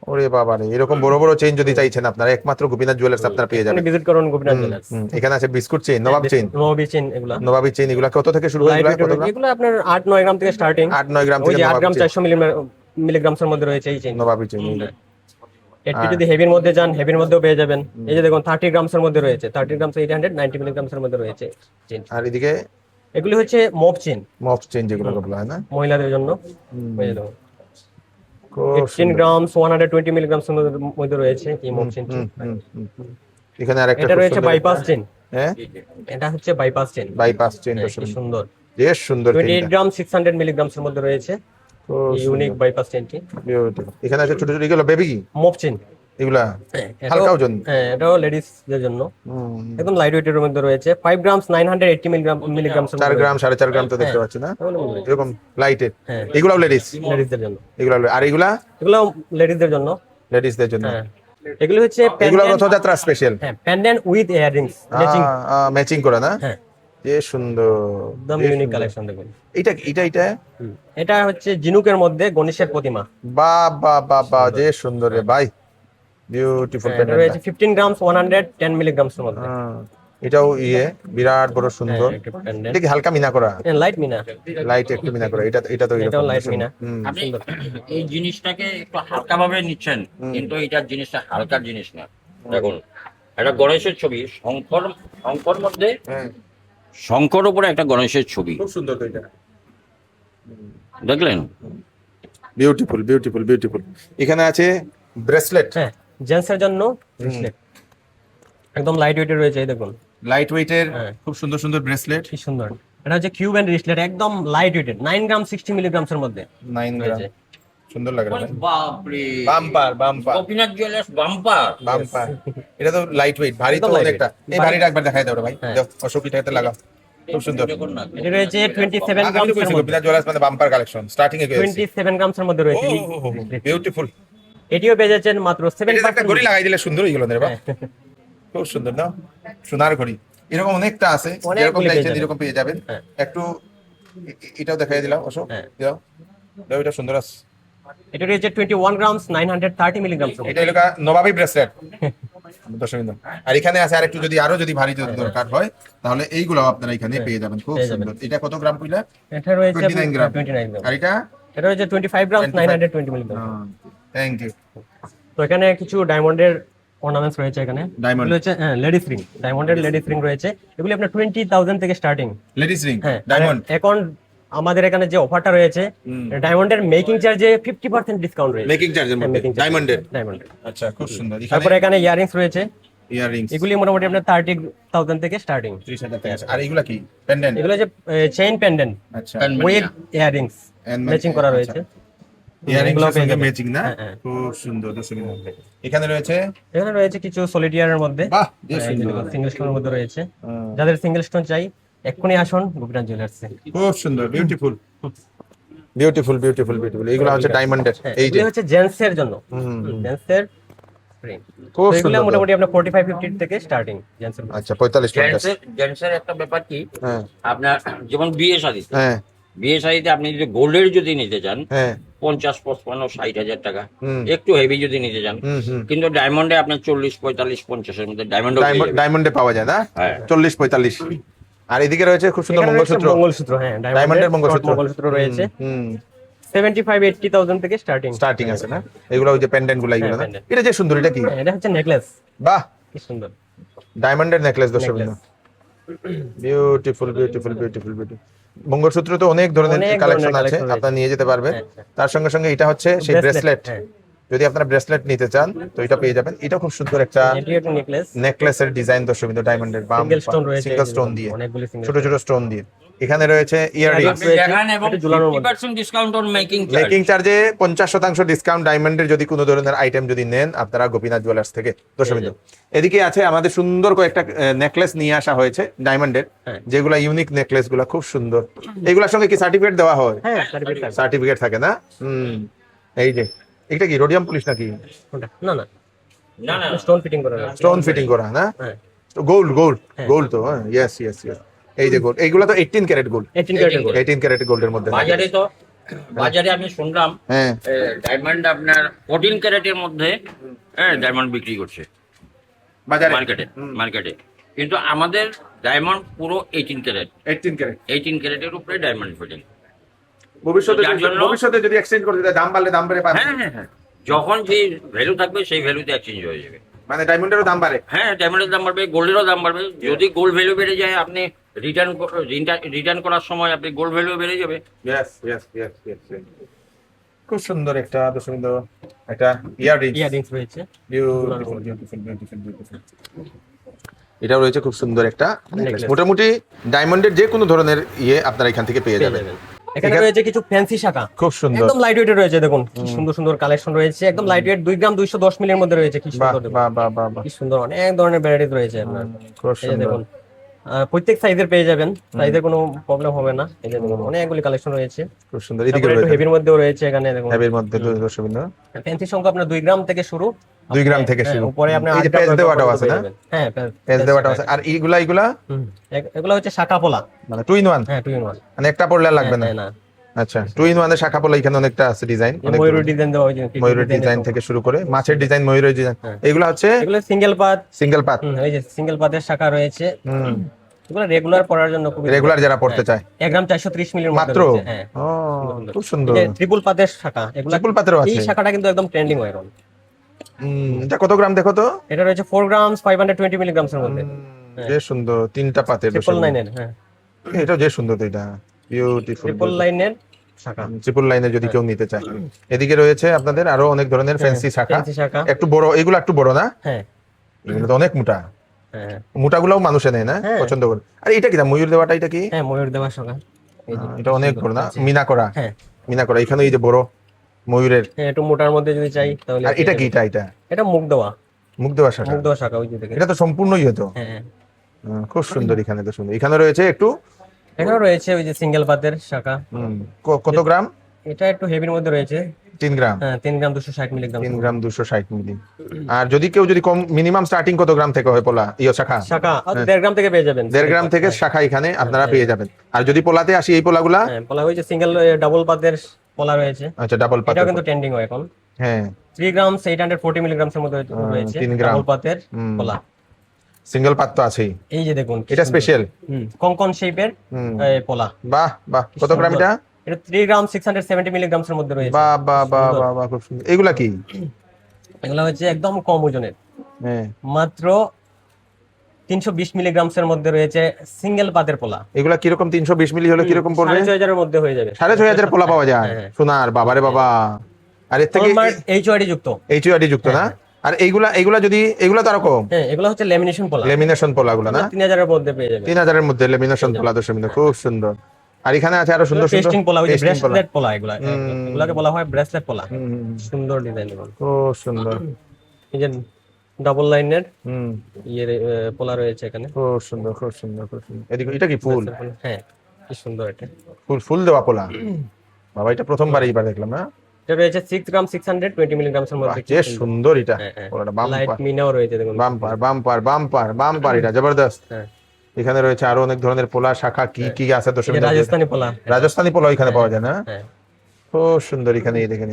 ওরে বাবারে, এরকম বড় বড় চেইন যদি চাইছেন আপনারা একমাত্র গোপীনাথ জুয়েলার্স আপনারা পেয়ে আপনি যাবেন। ভিজিট করুন গোপীনাথ জুয়েলার্স। এখানে আছে বিস্কুট চেইন, নবাব চেইন, নবী চেন এগুলা। নবাবী চেইন। এগুলা কত থেকে শুরু হয়? এগুলা কত গ্রাম? এগুলো আপনার 8-9 গ্রাম থেকে স্টার্টিং। 8-9 গ্রাম ওই থেকে যে 8 নবাবী গ্রাম চেইন, 400 মিলিগ্রাম এর মধ্যে রয়েছে এই চেন। নবাবী চেইন। একটু যদি হেভির মধ্যে যান, হেভির মধ্যেও পেয়ে যাবেন। এই যে দেখুন 30 গ্রাম এর মধ্যে রয়েছে, 30 গ্রাম 890 মিলিগ্রাম এর মধ্যে রয়েছে চেন। আর এদিকে এগুলি হচ্ছে মপ চেন, মফ চেইন যেগুলো বলা হয় না? মহিলাদের জন্য। এই যে দেখুন খুব 15 গ্রাম 120 মিলিগ্রাম এর মধ্যে রয়েছে এই মপ চেন। এখানে আরেকটা এটা খুব রয়েছে সুন্দর- বাইপাস চেন। হ্যাঁ, এটা হচ্ছে বাইপাস চেন। বাইপাস চেইন কি দর্শক, সুন্দর। বেশ সুন্দর 28 গ্রাম 600 মিলিগ্রাম এর মধ্যে রয়েছে খুব এই ইউনিক বাইপাস চেনটি। বিউটিফুল। এখানে আছে ছোট ছোট এগুলো বেবি কি মপ চেন। এগুলা এটাও- হালকা ওজন। হ্যাঁ এটাও লেডিসদের জন্য একদম লাইট ওয়েটের মধ্যে রয়েছে। 5 গ্রাম 980 মিলিগ্রাম 4 গ্রাম 4.5 গ্রাম তো দেখতে হ্যাঁ। পাচ্ছি না, এরকম লাইটের। হ্যাঁ। এগুলাও লেডিস, লেডিসদের জন্য। এগুলা আর এগুলা এগুলো লেডিসদের জন্য। লেডিসদের জন্য। হ্যাঁ এগুলো হচ্ছে এগুলা রথযাত্রা স্পেশাল, হ্যাঁ pendant with earrings matching. Matching করে না? হ্যাঁ যে সুন্দর, একদম যে ইউনিক সুন্দর। কালেকশন দেখুন। এটা এটা এটা এটা হচ্ছে জিনুকের মধ্যে গণেশের প্রতিমা। বাহ বাহ বাহ বাহ, যে সুন্দর রে ভাই, বিউটিফুল। এটা রয়েছে 15 গ্রাম 110 মিলিগ্রাম এর মধ্যে। এটাও ইয়ে বিরাট বড় সুন্দর। একটা পেন্ডেন্ট এটা কি হালকা মিনা করা? লাইট মিনা। লাইট একটু মিনা করা। এটা এটা তো এটাও এরকম লাইট মিনা। আপনি এই জিনিসটাকে একটু হালকা ভাবে নিচ্ছেন, কিন্তু এটার জিনিসটা হালকার জিনিস না। দেখুন একটা গণেশের ছবি, শঙ্কর মধ্যে শঙ্কর উপরে একটা গণেশের ছবি, খুব সুন্দর তো এটা, দেখলেন? Beautiful beautiful beautiful. এখানে আছে ব্রেসলেট, হ্যাঁ জেন্টসের জন্য ব্রেসলেট একদম লাইট ওয়েটের রয়েছে। এই দেখুন লাইট ওয়েটের হ্যাঁ। খুব সুন্দর সুন্দর ব্রেসলেট। কি সুন্দর। এটা হচ্ছে কিউব এন্ড ব্রেসলেট একদম লাইট ওয়েটেড 9 গ্রাম 60 মিলিগ্রাম এর মধ্যে 9 গ্রাম, রয়েছে। সুন্দর লাগে না? বাপরে, bumper bumper Gopinath jewellers bumper. Bumper. এটা তো লাইট ওয়েট, ভারী তো একদম light অনেকটা। weight। এই ভারীটা একবার দেখাই দাও রে ভাই, হ্যাঁ। দাও অশোকীটা এতে লাগাও, খুব সুন্দর। এটা রয়েছে 27 গ্রাম আমি তো বলছি গোপীনাথ জুয়েলার্স মানে বাম্পার কালেকশন, স্টার্টিং এ গেছে। 27 গ্রাম এর মধ্যে রয়েছে। বিউটিফুল। এটিও পেয়ে যাচ্ছেন মাত্র এটা একটা 7%। ঘড়ি লাগাই দিলে সুন্দর হয়ে গেল রে ভাই, হ্যাঁ। খুব সুন্দর না? সোনার ঘড়ি এরকম অনেকটা আছে, অনেকগুলি যেরকম পেয়ে চাইছেন যাবেন। এরকম পেয়ে যাবেন। হ্যাঁ। একটু এটাও দেখাই দিলাম অশোক, হ্যাঁ। দাও দাও, এটা সুন্দর আছে। এটা রয়েছে 21 গ্রাম 930 মিলিগ্রাম। এটা হলো নবাবী ব্রেসলেট দর্শকবৃন্দ। আর এখানে আছে আরেকটু, যদি আরো যদি ভারী যদি দরকার হয় তাহলে এইগুলো আপনারা এখানে পেয়ে যাবেন, খুব পেয়ে যাবেন। সুন্দর। এটা কত গ্রাম কইলা? এটা রয়েছে 29 গ্রাম। 29 গ্রাম। আর এটা এটা রয়েছে 25 গ্রাম 920 মিলিগ্রাম। Thank you. তো এখানে কিছু ডায়মন্ডের অর্নামেন্টস রয়েছে এখানে। Diamond। এগুলো হচ্ছে লেডিস রিং, ডায়মন্ডের লেডিস রিং রয়েছে। এগুলো আপনার 20,000 থেকে স্টার্টিং। লেডিস রিং হ্যাঁ ডায়মন্ড। এখন আমাদের এখানে যে অফারটা রয়েছে ডায়মন্ডের মেকিং চার্জে 50% ডিসকাউন্ট রয়েছে। মেকিং চার্জের মধ্যে ডায়মন্ডের। ডায়মন্ডের। আচ্ছা, খুব সুন্দর। তারপরে এখানে ইয়ারিংস রয়েছে। ইয়াররিংস এগুলি মোটামুটি আপনার 30,000 থেকে স্টার্টিং। 30,000 টাকা। আর এগুলা কি? পেন্ডেন্ট? এগুলো যে চেইন পেন্ডেন্ট আচ্ছা, উইথ ইয়ারিংস And ম্যাচিং করা রয়েছে। ইয়াররিংস এগুলো এর পেয়ে সঙ্গে যাবেন। ম্যাচিং না? হ্যাঁ, হ্যাঁ। খুব সুন্দর দর্শকবৃন্দ। এখানে রয়েছে, এখানে রয়েছে কিছু সলিডিয়ারের মধ্যে, বাহ বেশ সুন্দর, সিঙ্গেল স্টোনের মধ্যে রয়েছে। যাদের সিঙ্গেল স্টোন চাই এক্ষুনি আসুন গোপীনাথ জুয়েলার্সে। খুব সুন্দর, বিউটিফুল বিউটিফুল বিউটিফুল বিউটিফুল। এগুলো হচ্ছে ডায়মন্ডের। এই যে এগুলো হচ্ছে জেন্টস এর জন্য, জেন্টস এর ring। খুব তো এগুলো সুন্দর। মোটামুটি আপনার 45-50 থেকে স্টার্টিং জেন্টস এর। আচ্ছা, 45-50। জেন্টসের একটা ব্যাপার কি, হ্যাঁ আপনার যেমন বিয়ে শাদীতে, হ্যাঁ বিয়ে শাদীতে আপনি যদি গোল্ডের যদি নিতে চান হ্যাঁ 50-55-60 হাজার টাকা, হুম। একটু হেভি যদি নিতে চান। হুম। কিন্তু ডায়মন্ডে আপনার 40-45-50 এর মধ্যে ডায়মন্ড। ডায়মন্ডে পাওয়া যায় না? হ্যাঁ। 40-45। আর এদিকে রয়েছে খুব সুন্দর এখানে রয়েছে মঙ্গলসূত্র। মঙ্গলসূত্র, হ্যাঁ ডায়মন্ডের মঙ্গলসূত্র। মঙ্গলসূত্র রয়েছে হুম 75-80,000 থেকে স্টার্টিং। স্টার্টিং আছে না? এগুলো ওই যে পেন্ডেন্ট গুলো, এগুলো না? pendant। এটা যে সুন্দর, এটা কি? এটা হচ্ছে নেকলেস, বাহ, কি সুন্দর ডায়মন্ডের নেকলেস দর্শকবৃন্দ। Beautiful beautiful beautiful beautiful. Mangalsutra তো অনেক ধরনের অনেক কালেকশন ধরনের আছে, collection আপনারা নিয়ে যেতে পারবেন। হ্যাঁ, হ্যাঁ। তার সঙ্গে সঙ্গে এটা হচ্ছে সেই ব্রেসলেট। হ্যাঁ। যদি আপনারা ব্রেসলেট নিতে চান তো এটা পেয়ে যাবেন। এটা খুব সুন্দর একটা এটি একটা নেকলেস, নেকলেসের ডিজাইন দর্শকবৃন্দ, ডায়মন্ডের বাম সিঙ্গেল স্টোন রয়েছে, সিঙ্গেল স্টোন দিয়ে, অনেকগুলি সিঙ্গেল ছোট ছোট স্টোন দিয়ে। এখানে রয়েছে ইয়াররিংস, Earrings রয়েছে, দেখান এবং এটা ঝুলানোর মধ্যে। 50% ডিসকাউন্ট অন মেকিং মেকিং চার্জে 50% ডিসকাউন্ট ডায়মন্ডের যদি কোনো ধরনের আইটেম যদি নেন আপনারা গোপীনাথ জুয়েলার্স থেকে। দর্শকবৃন্দ, এদিকে আছে আমাদের সুন্দর কয়েকটা নেকলেস নিয়ে আসা হয়েছে ডায়মন্ডের, হ্যাঁ। যেগুলা ইউনিক নেকলেস গুলা খুব সুন্দর। এগুলোর সঙ্গে কি সার্টিফিকেট দেওয়া হয়? হ্যাঁ certificate থাকবে। সার্টিফিকেট থাকে না? এই যে এটা কি রোডিয়াম পুলিশ নাকি? কোনটা? না না না না স্টোন ফিটিং করা আছে। স্টোন ফিটিং করা না? হ্যাঁ গোল্ড গোল্ড হ্যাঁ। গোল্ড তো, ইয়েস ইয়েস ইয়েস। এই যে গোল্ড, এইগুলো তো 18 ক্যারেট গোল্ড, 18 ক্যারেটের গোল্ড। 18 ক্যারেট গোল্ডের মধ্যে থাকে। বাজারে আমি শুনলাম হ্যাঁ ডায়মন্ড আপনার 14 ক্যারেটের মধ্যে ডায়মন্ড বিক্রি করছে বাজারে মার্কেটে, কিন্তু আমাদের ডায়মন্ড পুরো 18 ক্যারেট, 18 ক্যারেট। 18 ক্যারেটের উপরে ডায়মন্ড ফিটিং। ভবিষ্যতে যার জন্য- ভবিষ্যতে যদি এক্সচেঞ্জ করতে চায়, দাম বাড়লে দাম বেড়ে পাবে, হ্যাঁ হ্যাঁ হ্যাঁ, যখন যে ভ্যালু থাকবে সেই ভ্যালুতে এক্সচেঞ্জ হয়ে যাবে। মানে ডায়মন্ডেরও দাম বাড়ে। হ্যাঁ, ডায়মন্ডের দাম বাড়বে, গোল্ডেরও দাম বাড়বে। যদি গোল্ড ভ্যালু বেড়ে যায়, আপনি রিটার্ন করার সময় আপনি গোল্ড ভ্যালু বেড়ে যাবে। Yes yes yes yes. খুব সুন্দর একটা দর্শকবৃন্দ, একটা ইয়াররিং, ইয়াররিংস রয়েছে। Beautiful beautiful beautiful beautiful. এটা রয়েছে খুব সুন্দর একটা নেকলেস। Necklace। মোটামুটি ডায়মন্ডের যে কোনো ধরনের ইয়ে আপনারা এখান থেকে পেয়ে পেয়ে যাবেন। যাবেন। এখানে এখানে- রয়েছে কিছু ফ্যান্সি শাখা, খুব সুন্দর। একদম লাইট ওয়েটের রয়েছে। দেখুন কি সুন্দর সুন্দর কালেকশন রয়েছে, একদম লাইট ওয়েট, 2 গ্রাম 210 মিলির মধ্যে রয়েছে। কি বাহ সুন্দর দেখুন, বাহ বাহ বাহ বাহ, কি সুন্দর, অনেক ধরনের ভ্যারাইটি রয়েছে আপনার। খুব এই যে সুন্দর। দেখুন প্রত্যেক সাইজের পেয়ে যাবেন, সাইজের কোনো প্রবলেম হবে না। এই যে দেখুন অনেকগুলি কালেকশন রয়েছে। খুব সুন্দর। এদিকে তারপরে একটু রয়েছে হেভির মধ্যেও রয়েছে এখানে দেখুন। হ্যাবির মধ্যে দর্শকবৃন্দ, ফ্যান্সি সংখ্যা আপনার 2 গ্রাম থেকে শুরু। 2 গ্রাম থেকে হ্যাঁ, শুরু। উপরে আপনার এই যে 8 গ্রাম পেজ দেওয়াটাও আছে না? পেয়ে যাবেন। হ্যাঁ পেজ দেওয়াটা আছে। আর এইগুলা এইগুলা হুম, এগুলো হচ্ছে শাখা পোলা। মানে 2 in 1, হ্যাঁ 2 in 1। মানে একটা পড়লে আর লাগবে না। না আচ্ছা, 2 in 1 এর শাখা পলা এখানে অনেকটা আছে ডিজাইন, অনেক ময়ূর ডিজাইন দেওয়া হয়েছে। ময়ূরের ডিজাইন থেকে শুরু করে মাছের ডিজাইন, ময়ূরের ডিজাইন, হ্যাঁ। এগুলো হচ্ছে এগুলো সিঙ্গেল পাত। সিঙ্গেল পাত। এই যে সিঙ্গেল পাতের শাখা রয়েছে, এগুলো রেগুলার পড়ার জন্য খুবই রেগুলার যারা পড়তে চায় 1 গ্রাম 430 মিলির মধ্যে মাত্র। রয়েছে। হ্যাঁ ও খুব সুন্দর। এই যে ট্রিপল পাতের শাখা, এগুলো ট্রিপল পাতেরও আছে। এই শাখাটা কিন্তু একদম ট্রেন্ডিং হয় এখন। এটা কত গ্রাম দেখো তো? এটা রয়েছে 4 গ্রাম 520 মিলিগ্রামস এর মধ্যে। যে সুন্দর, 3টা পাতের। ট্রিপল লাইনের, হ্যাঁ এটাও যে সুন্দর তো, এটা বিউটিফুল। ট্রিপল লাইনের শাখা, ট্রিপল লাইনে যদি কেউ নিতে চায়। এদিকে রয়েছে আপনাদের আরো অনেক ধরনের ফ্যান্সি শাখা, ফ্যান্সি শাখা। একটু বড়, এগুলো একটু বড় না? হ্যাঁ এগুলো তো অনেক মোটা, হ্যাঁ মোটাগুলোও মানুষে নেয় না, হ্যাঁ। পছন্দ করে। আর এটা কি ময়ূর দেওয়াটা, এটা কি? হ্যাঁ ময়ূর দেওয়া শাখা। এই যে এটা অনেক বড় না? আছে। মিনা করা, হ্যাঁ মিনা করা। এখানে এই যে বড় ময়ূরের। হ্যাঁ একটু মোটার মধ্যে যদি চাই তাহলে। আর এটা কি? এটা এটা মুখ দেওয়া, মুখ দেওয়া শাখা। মুখ দেওয়া শাখা ওই যে দেখেন। এটা তো সম্পূর্ণই হতো। হ্যাঁ হ্যাঁ। খুব সুন্দর। এখানে তো সুন্দর। এখানে রয়েছে একটু এখানে রয়েছে ওই যে সিঙ্গেল পাতের শাখা। কত গ্রাম? এটা একটু হেভির মধ্যে রয়েছে। 3 গ্রাম। হ্যাঁ 3 গ্রাম 260 মিলিগ্রাম 3 গ্রাম 260 মিলি। আর যদি কেউ যদি কম, মিনিমাম স্টার্টিং কত গ্রাম থেকে হয় পোলা শাখা? শাখা 1.5 গ্রাম থেকে পেয়ে যাবেন। 1.5 গ্রাম থেকে শাখা এখানে আপনারা পেয়ে যাবেন। আর যদি পোলাতে আসি, এই পোলাগুলা হ্যাঁ পোলা হয়েছে সিঙ্গেল ডাবল পাতের পোলা রয়েছে। আচ্ছা ডাবল পাত। এটাও কিন্তু ট্রেন্ডিং হয় এখন। হ্যাঁ 3 গ্রাম 840 মিলিগ্রামস এর মধ্যে রয়েছে 3 গ্রাম। ডাবল পাতের পোলা। সিঙ্গেল পাত তো আছেই। এই যে দেখুন কি এটা সুন্দর। স্পেশাল। কঙ্কন শেপের পোলা। বাহ বাহ, কত গ্রাম এটা? এটা 3 গ্রাম 670 মিলিগ্রামস এর মধ্যে রয়েছে। বাহ বাহ বাহ বাহ বাহ, খুব সুন্দর। এগুলা কি? এগুলো হচ্ছে একদম কম ওজনের, হ্যাঁ মাত্র 320 মিলিগ্রামস এর মধ্যে রয়েছে সিঙ্গেল পাতের পোলা। এগুলা কিরকম? 320 মিলি হলে কিরকম পড়বে? 6500 এর মধ্যে হয়ে যাবে। 6500 পোলা পাওয়া যায় হ্যাঁ। সোনার, বাবারে বাবা। আর এর থেকে হলমার্ক এইচওআইডি যুক্ত। এইচইআরডি যুক্ত না? আর এইগুলা যদি, এগুলা তো রকম হ্যাঁ এগুলো হচ্ছে ল্যামিনেশন পোলা। লেমিনেশন পোলাগুলো না? 3000 এর মধ্যে পেয়ে যাবে। 3000 এর মধ্যে লেমিনেশন পোলা দর্শকবৃন্দ, খুব সুন্দর। আর এখানে আছে আরো সুন্দর সুন্দর পেস্টিং পোলা, ওই যে pasting পোলা। ব্রেসলেট পোলা, এগুলাকে বলা হয় ব্রেসলেট পোলা। হুম, সুন্দর ডিজাইন দেখুন। খুব সুন্দর। এই যে ডাবল লাইনের হুম, পোলা রয়েছে এখানে। খুব সুন্দর খুব সুন্দর খুব সুন্দর। এদিকে এটা কি ফুল? হ্যাঁ কি সুন্দর এটা। ফুল দেওয়া পোলা। বাবা এটা প্রথমবার এইবার দেখলাম না? এটা রয়েছে 6 গ্রাম 620 মিলিগ্রামস এর বাহ, মধ্যে। যে সুন্দর এটা। হ্যাঁ, হ্যাঁ। পোলাটা লাইট বাম্পার মিনাও রয়েছে দেখুন। বাম্পার বাম্পার বাম্পার বাম্পার, এটা জবরদস্ত। হ্যাঁ এখানে রয়েছে আরো অনেক ধরনের পোলা শাখা, কি কি আছে এই যে দর্শকবৃন্দ? রাজস্থানি পোলা। রাজস্থানী পোলা এখানে পাওয়া যায় না? হ্যাঁ খুব সুন্দর। এখানে এই দেখেন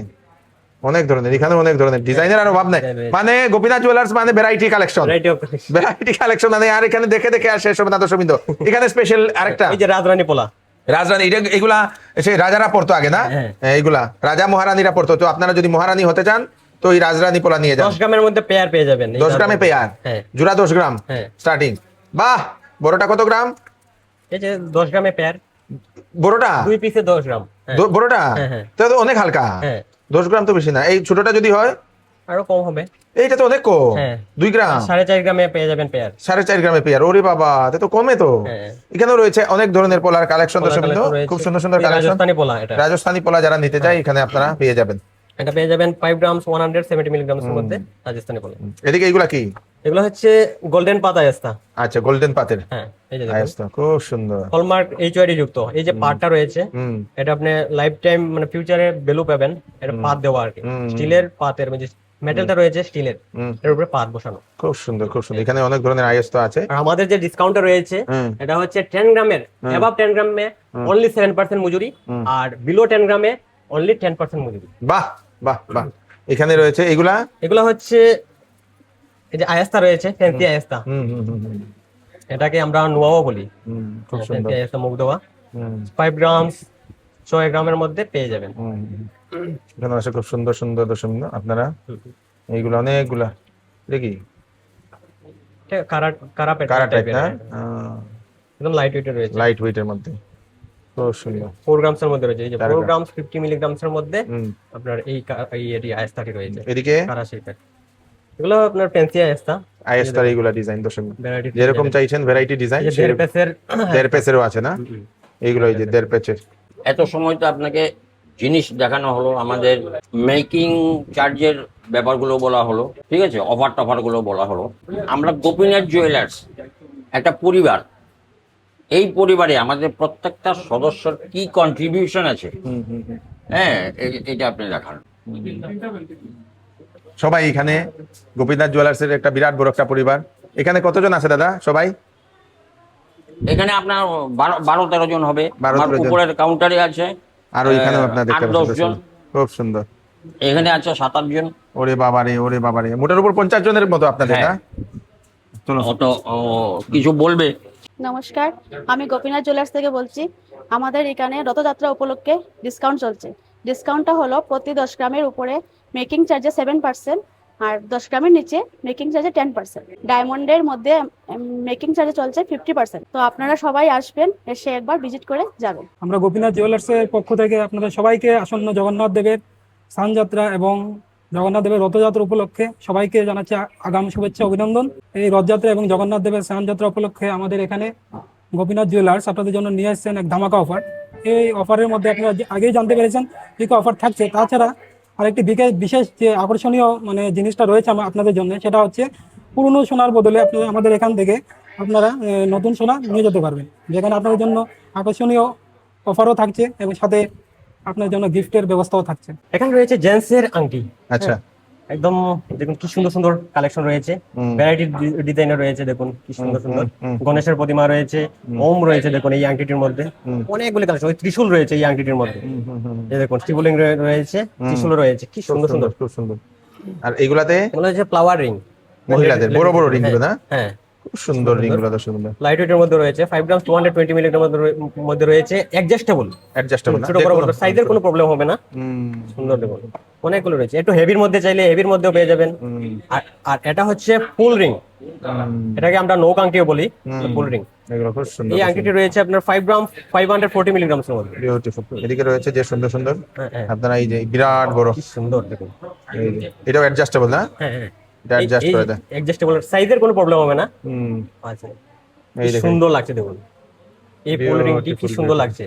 অনেক ধরনের, এখানে অনেক ধরনের ডিজাইনের আর অভাব নাই। Design রয়েছে। মানে গোপীনাথ জুয়েলার্স মানে variety collection, variety of. Variety collection. মানে আর এখানে দেখে দেখে আর শেষ হবে না দর্শকবৃন্দ। এখানে স্পেশাল আরেকটা এই যে রাজরানী পোলা। রাজরানী, এগুলা সেই রাজারা পড়তো আগে না? হ্যাঁ। এইগুলা রাজা মহারানীরা পড়তো। তো আপনারা যদি মহারানী হতে চান তো এই রাজরানী পোলা নিয়ে যান। 10 গ্রামের মধ্যে পেয়ার পেয়ে যাবেন। 10 গ্রামে পেয়ার, হ্যাঁ জোড়া 10 গ্রাম হ্যাঁ। স্টার্টিং। বাহ, বড়টা কত গ্রাম? এই যে 10 গ্রামে পেয়ার, বড়টা 2 পিসে 10 গ্রাম। হ্যাঁ বড়টা হ্যাঁ, হ্যাঁ। তাহলে তো অনেক হালকা। হ্যাঁ 10 গ্রাম তো বেশি না। এই ছোটটা যদি হয় আরো কম হবে। এইটা তো অনেক কম। হ্যাঁ। 2 গ্রাম 4.5 গ্রামে পেয়ে যাবেন পেয়ার। 4.5 গ্রামে পেয়ার। ওরে বাবা, এটা তো কমে তো। হ্যাঁ। এখানেও রয়েছে অনেক ধরনের পোলার কালেকশন, পোলার দর্শক বিন্দু, কালেকশন রয়েছে। খুব সুন্দর সুন্দর এই কালেকশন। রাজস্থানি পোলা এটা। রাজস্থানি পোলা যারা নিতে চায় এখানে আপনারা পেয়ে যাবেন। এটা পেয়ে যাবেন 5 গ্রাম 170 মিলিগ্রামের মধ্যে রাজস্থানি পোলা। এদিকে এইগুলা কি? এগুলো হচ্ছে গোল্ডেন পাতা আয়েস্তা। আচ্ছা, গোল্ডেন পাতের হ্যাঁ, এই যে দেখুন আয়েস্তা, খুব সুন্দর। হলমার্ক এইচওআইডি যুক্ত এই যে পাতটা রয়েছে, হুম এটা আপনি লাইফ টাইম মানে ফিউচারে ভ্যালু পাবেন। এটা পাত দেওয়া আর কি, স্টিলের পাতের মানে মেটালটা রয়েছে স্টিলের, হুম। এর উপরে পাত বসানো। খুব সুন্দর, খুব সুন্দর। এখানে অনেক ধরনের আয়েস্তা আছে। আর আমাদের যে ডিসকাউন্টটা রয়েছে হুম। এটা হচ্ছে 10 গ্রামের অ্যাবাভ 10 গ্রামে অনলি 7% মজুরি, আর বিলো 10 গ্রামে অনলি 10% মজুরি। বাহ বাহ বাহ। এখানে রয়েছে এগুলা। এগুলো হচ্ছে এই যে আয়েস্তা রয়েছে, ফ্যান্সি আয়েস্তা, হুম হুম হুম হুম এটাকে আমরা নোয়াও বলি। খুব ফ্যান্সি সুন্দর। আয়েস্তা মুখ দেওয়া হুম 5 গ্রাম 6 গ্রামের মধ্যে পেয়ে যাবেন। হুম হুম। এখানে আছে খুব সুন্দর সুন্দর, দর্শক বিন্দু, আপনারা এইগুলো অনেকগুলা দেখি এটা কারা কারা কারা টাইপ টাইপের, না, একদম লাইট ওয়েটের রয়েছে। লাইট ওয়েটের মধ্যে, খুব সুন্দর। 4 গ্রামস এর মধ্যে রয়েছে, এই যে 4 4 গ্রাম। গ্রাম 50 মিলিগ্রামস এর মধ্যে হুম। আপনার এই এটি আয়েস্তাটি রয়েছে। এদিকে কারা শেপের এগুলো আপনার ফ্যান্সি আয়েস্তা, আয়েস্তার এইগুলা ডিজাইন, দর্শক বিন্দু, ভ্যারাইটি যেরকম চাইছেন ভ্যারাইটি ডিজাইন। এই যে দেড় পেসের দেড় পেসেরও আছে না এইগুলো, এই যে দেড় পেসের। এত সময় তো আপনাকে জিনিস দেখানো হলো, আমাদের মেকিং চার্জের ব্যাপারগুলো বলা হলো, ঠিক আছে, অফার টফারগুলো বলা হলো। আমরা গোপীনাথ জুয়েলার্স একটা পরিবার, এই পরিবারে আমাদের প্রত্যেকটা সদস্যর কি কন্ট্রিবিউশন আছে, হ্যাঁ, এটা আপনি দেখান। সবাই এখানে গোপীনাথ জুয়েলার্সের একটা বিরাট বড় একটা পরিবার। এখানে কতজন আছে দাদা সবাই? এখানে আপনার 12-13 জন হবে। 12-13 আমার জন। উপরের কাউন্টারে আছে আর ওইখানেও আপনার দেখতে 8-10 পাচ্ছেন, জন। খুব সুন্দর। এখানে আছে 7-8 জন। ওরে বাবারে, ওরে বাবারে, মোটার উপর 50 জনের মতো আপনাদের না? হ্যাঁ। চলো। অত কিছু বলবে? নমস্কার, আমি গোপীনাথ জুয়েলার্স থেকে বলছি। আমাদের এখানে রথযাত্রা উপলক্ষে ডিসকাউন্ট চলছে। ডিসকাউন্টটা হলো প্রতি 10 গ্রামের উপরে মেকিং চার্জে 7%, আর 10 গ্রামের নিচে মেকিং চার্জে 10%। ডায়মন্ডের মধ্যে মেকিং চার্জে চলছে 50%। তো আপনারা সবাই আসবেন, এসে একবার ভিজিট করে যাবেন। আমরা গোপীনাথ জুয়েলার্সের পক্ষ থেকে আপনাদের সবাইকে আসন্ন জগন্নাথ দেবের স্নানযাত্রা এবং জগন্নাথ দেবের রথযাত্রা উপলক্ষে সবাইকে জানাচ্ছি আগাম শুভেচ্ছা, অভিনন্দন। এই রথযাত্রা এবং জগন্নাথ দেবের স্নানযাত্রা উপলক্ষে আমাদের এখানে গোপীনাথ জুয়েলার্স আপনাদের জন্য নিয়ে এসেছেন এক ধামাকা অফার। এই অফারের মধ্যে আপনারা আগেই জানতে পেরেছেন কি কি অফার থাকছে। তাছাড়া আরেকটি বিশেষ যে আকর্ষণীয় মানে জিনিসটা রয়েছে আপনাদের জন্য, সেটা হচ্ছে পুরনো সোনার বদলে আপনারা আমাদের এখান থেকে আপনারা নতুন সোনা নিয়ে যেতে পারবেন, যেখানে আপনাদের জন্য আকর্ষণীয় অফারও থাকছে এবং সাথে আপনার জন্য গিফটের ব্যবস্থাও থাকছে। এখানে রয়েছে জেন্টসের আংটি। আচ্ছা। একদম দেখুন কি সুন্দর সুন্দর কালেকশন রয়েছে, ভ্যারাইটি ডিজাইনের রয়েছে, দেখুন কি সুন্দর সুন্দর। গণেশের প্রতিমা রয়েছে, ওম রয়েছে, দেখুন এই আংটিটির মধ্যে অনেকগুলি কালেকশন। ওই ত্রিশূল রয়েছে এই আংটিটির মধ্যে, এই দেখুন শিবলিং রয়েছে, ত্রিশূল রয়েছে, কি সুন্দর সুন্দর, খুব সুন্দর। আর এইগুলাতে এগুলো হচ্ছে ফ্লাওয়ার রিং, মহিলাদের বড় বড় রিং গুলো না? হ্যাঁ, খুব সুন্দর রিং গুলো, দর্শক বিন্দু, লাইট ওয়েটের মধ্যে রয়েছে। 5 গ্রাম 220 মিলিগ্রামের মধ্যে রয়েছে, অ্যাডজাস্টেবল, অ্যাডজাস্টেবল না? ছোট বড় সাইজের কোনো প্রবলেম হবে না। সুন্দর দেখুন অনেকগুলো রয়েছে। একটু হেভির মধ্যে চাইলে হেভির মধ্যেও পেয়ে যাবেন। আর এটা হচ্ছে ফুল রিং, এটাকে আমরা নৌক আংটিও বলি, ফুল রিং। এগুলো খুব সুন্দর। এই আংটিটি রয়েছে আপনার 5 গ্রাম 540 মিলিগ্রামের মধ্যে। বিউটিফুল। এদিকে রয়েছে যে সুন্দর সুন্দর, হ্যাঁ, হ্যাঁ, আপনারা এই যে বিরাট বড়, কি সুন্দর দেখুন। এই যে এটাও অ্যাডজাস্টেবল না? হ্যাঁ, হ্যাঁ, এটা অ্যাডজাস্ট করে দেয়। অ্যাডজাস্টেবল, সাইজের কোনো প্রবলেম হবে না। আচ্ছা, এই কি দেখেন, সুন্দর লাগছে দেখুন এই ফুল রিংটি, কি সুন্দর লাগছে।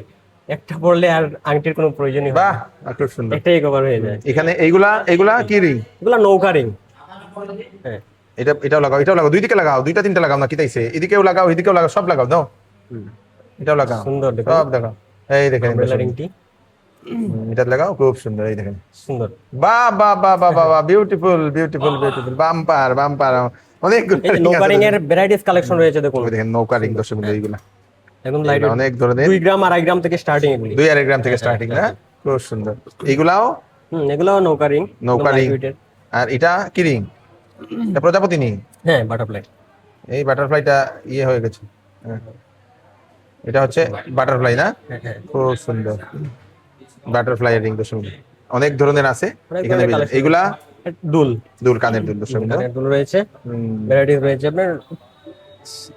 একটা পরলে আর আংটির কোনো প্রয়োজনই হয় বাহ, না, খুব সুন্দর। একটাই কভার হয়ে যায়। এখানে এইগুলা কি রিং? এগুলা নৌকা রিং। হ্যাঁ, এটাও লাগাও, এটাও লাগাও, দুই দিকে লাগাও, দুইটা তিনটা লাগাও না, কি তাইছে? এদিকেও লাগাও, এদিকেও লাগাও, সব লাগাও, দাও, এটাও লাগাও, সুন্দর দেখুন সব দেখাও। এই দেখেন আমব্রেলা রিংটি, এটা লাগাও, খুব সুন্দর। এই দেখেন, সুন্দর। বাহ বাহ বাহ বাহ বাহ, beautiful beautiful beautiful, bumper bumper, অনেকগুলো এই যে নৌকা রিং এর ভ্যারাইটিস কালেকশন রয়েছে দেখুন। ওই দেখেন নৌকা রিং, দর্শক বিন্দু, এইগুলা একদম লাইট, অনেক ধরনের, 2 গ্রাম 2.5 গ্রাম থেকে স্টার্টিং এগুলি। 2-2.5 গ্রাম থেকে স্টার্টিং না? খুব সুন্দর। এইগুলাও এগুলো নৌকা রিং, নৌকা রিং। আর এটা কি রিং? এটা প্রজাপতি নি? হ্যাঁ, বাটারফ্লাই। এই বাটারফ্লাইটা ইয়ে হয়ে গেছে, হ্যাঁ। এটা হচ্ছে বাটারফ্লাই না? হ্যাঁ, হ্যাঁ, খুব সুন্দর বাটারফ্লাই রিং, দর্শক বিন্দু, অনেক ধরনের আছে অনেক এখানে। ধরনের collection। এইগুলা দুল, দুল, কানের দুল, দর্শক বিন্দু। কানের দুল রয়েছে, ভ্যারাইটিস রয়েছে আপনার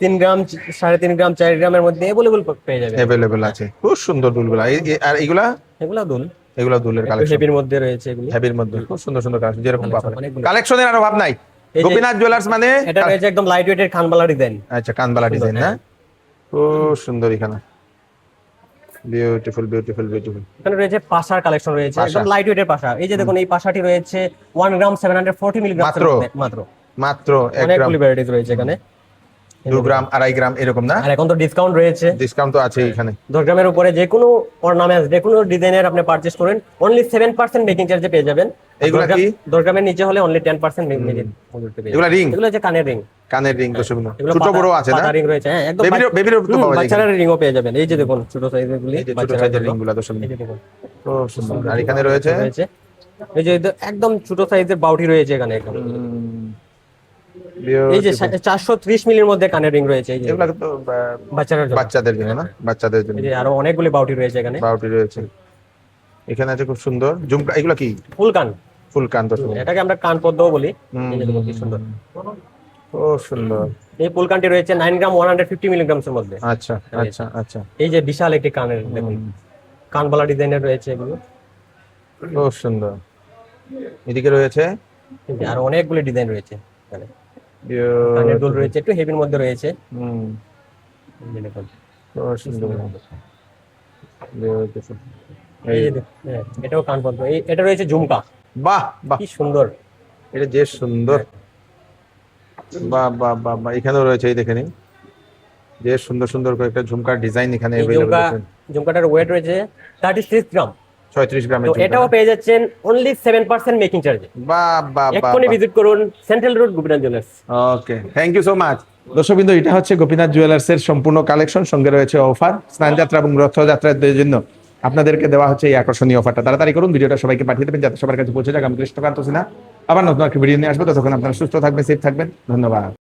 3 গ্রাম 3.5 গ্রাম 4 গ্রামের মধ্যে अवेलेबल পেয়ে যাবেন, अवेलेबल আছে, খুব সুন্দর দুলগুলা। আর এইগুলা এগুলা দুল এগুলো দুলের কালেকশন, হেভির মধ্যে রয়েছে এগুলি। হেভির মধ্যে খুব সুন্দর সুন্দর কালেকশন, যেরকম Collection অনেকগুলো। কালেকশনের আর অভাব নাই। এই যে- গোপীনাথ জুয়েলার্স মানে এটা রয়েছে একদম লাইট ওয়েটের খানবালা ডিজাইন। আচ্ছা, কানবালা সুন্দর, ডিজাইন না, হ্যাঁ। খুব সুন্দর এখানে, বিউটিফুল বিউটিফুল বিউটিফুল। এখানে রয়েছে পাশার কালেকশন রয়েছে, পাশা। একদম লাইট ওয়েটের পাশা। এই যে দেখুন এই পাশাটি রয়েছে 1 গ্রাম 740 মিলিগ্রাম মাত্র? মাত্র। মাত্র 1 গ্রাম, অনেকগুলি ভ্যারাইটিস রয়েছে এখানে। 2 গ্রাম, 2.5 গ্রাম এরকম না? আর এখন তো ডিসকাউন্ট রয়েছে, ডিসকাউন্ট তো আছে এখানে। 10 গ্রামের উপরে যে কোনো অর্নামেন্টস, যে কোনো ডিজাইনের আপনি পারচেজ করেন অনলি 7% মেকিং চার্জে পেয়ে যাবেন। এগুলা কি? 10 গ্রামের নিচে হলে অনলি 10% মেকিং পেয়ে যাবেন। এগুলা ring? এগুলো হচ্ছে কানের রিং। কানের রিং, দর্শক বন্ধু, এগুলো ছোট বড় আছে না? রিং রয়েছে, হ্যাঁ একদম বেবির তো পাওয়া যায় বাচ্চাদের রিংও পেয়ে যাবেন। এই যে দেখুন ছোট সাইজের গুলি, এই যে ছোট বাচ্চাদের সাইজের জন্য। রিং গুলা, দর্শক এই বন্ধু, যে দেখুন খুব সুন্দর। আর এখানে রয়েছে এই যে একদম ছোট সাইজের বাউটি রয়েছে এখানে একদম। এই যে 430 মিলির মধ্যে কানের রিং রয়েছে। এই যে এগুলা তো বাচ্চাদের জন্য। বাচ্চাদের জন্য না, বাচ্চাদের জন্য এই যে আরো অনেকগুলি বাউটি রয়েছে এখানে। বাউটি রয়েছে এখানে, আছে খুব সুন্দর ঝুমকা। এগুলা কি? ফুল কান, ফুল কান, দর্শক বন্ধু, এটাকে আমরা কান পদ্মও বলি। এই যে দেখুন কি সুন্দর। খুব সুন্দর। এই ফুল কানটি রয়েছে 9 গ্রাম 150 মিলিগ্রামস এর মধ্যে। আচ্ছা আচ্ছা আচ্ছা, এই যে বিশাল একটি কানের দেখুন, কানবালা ডিজাইনের রয়েছে এগুলো। খুব সুন্দর। এদিকে রয়েছে এই যে আরো অনেকগুলি ডিজাইন রয়েছে এখানে। কানের দুল রয়েছে, একটু হেভির মধ্যে রয়েছে। এই যে দেখুন খুব সুন্দর। Beautiful. এই যে দেখুন, হ্যাঁ, এটাও কান পদ্ম। এটা রয়েছে ঝুমকা, বাহ বাহ, কি সুন্দর। এটা যে সুন্দর, বাহ বাহ বাহ বাহ। এখানেও রয়েছে, এই দেখে নিন, যে সুন্দর সুন্দর কয়েকটা ঝুমকার ডিজাইন এখানে এই अवेलेबल আছে। ঝুমকাটার ওয়েট রয়েছে 36 গ্রাম। 36 গ্রামের তো ঝুমকা। এটাও পেয়ে যাচ্ছেন অনলি 7% মেকিং চার্জে। বাহ বাহ বাহ। এক্ষুনি ভিজিট করুন central road Gopinath jewellers. Okay, thank you so much. দর্শকবৃন্দ, এটা হচ্ছে গোপীনাথ জুয়েলার্সের সম্পূর্ণ কালেকশন, সঙ্গে রয়েছে অফার। স্নানযাত্রা এবং রথযাত্রার জন্য আপনাদেরকে দেওয়া হচ্ছে এই আকর্ষণীয় অফারটা। তাড়াতাড়ি করুন, ভিডিওটা সবাইকে পাঠিয়ে দেবেন যাতে সবার কাছে পৌঁছে যাক। আমি কৃষ্ণকান্ত সিনহা, আবার নতুন একটা ভিডিও নিয়ে আসবো। ততক্ষণ আপনারা সুস্থ থাকবেন, সেফ থাকবেন। ধন্যবাদ।